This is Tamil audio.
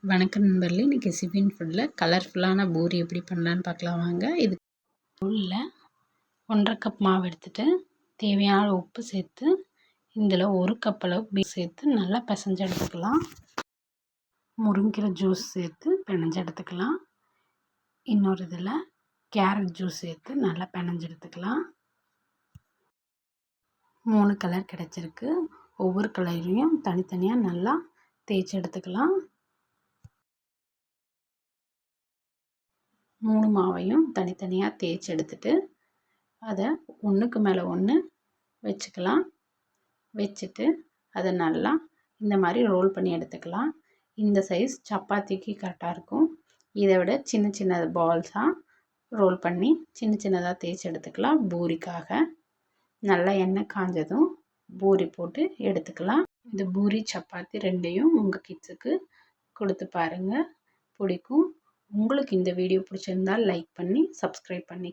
வணக்கம் நண்பர்களே, இன்றைக்கி சிபின் ஃபுட்டில் கலர்ஃபுல்லான பூரி எப்படி பண்ணலான்னு பார்க்கலாம் வாங்க. இது உள்ள 1.5 கப் மாவு எடுத்துகிட்டு தேவையான உப்பு சேர்த்து இதில் 1 கப் அளவு சேர்த்து நல்லா பிசைஞ்சு எடுத்துக்கலாம். முருங்கீரை ஜூஸ் சேர்த்து பிணைஞ்சு எடுத்துக்கலாம். இன்னொரு இதில் கேரட் ஜூஸ் சேர்த்து நல்லா பிணைஞ்சு எடுத்துக்கலாம். 3 கலர் கிடச்சிருக்கு. ஒவ்வொரு கலரையும் தனித்தனியாக நல்லா தேய்ச்சி எடுத்துக்கலாம். 3 மாவையும் தனித்தனியாக தேய்ச்சி எடுத்துட்டு அதை ஒன்றுக்கு மேலே ஒன்று வச்சுக்கலாம். வச்சுட்டு அதை நல்லா இந்த மாதிரி ரோல் பண்ணி எடுத்துக்கலாம். இந்த சைஸ் சப்பாத்திக்கு கரெக்டாக இருக்கும். இதை விட சின்ன சின்ன பால்ஸாக ரோல் பண்ணி சின்ன சின்னதாக தேய்ச்சி எடுத்துக்கலாம். பூரிக்காக நல்லா எண்ணெய் காஞ்சதும் பூரி போட்டு எடுத்துக்கலாம். இந்த பூரி சப்பாத்தி ரெண்டையும் உங்கள் கிட்ஸுக்கு கொடுத்து பாருங்கள், பிடிக்கும். உங்களுக்கு இந்த வீடியோ பிடிச்சிருந்தால் லைக் பண்ணி சப்ஸ்கிரைப் பண்ணி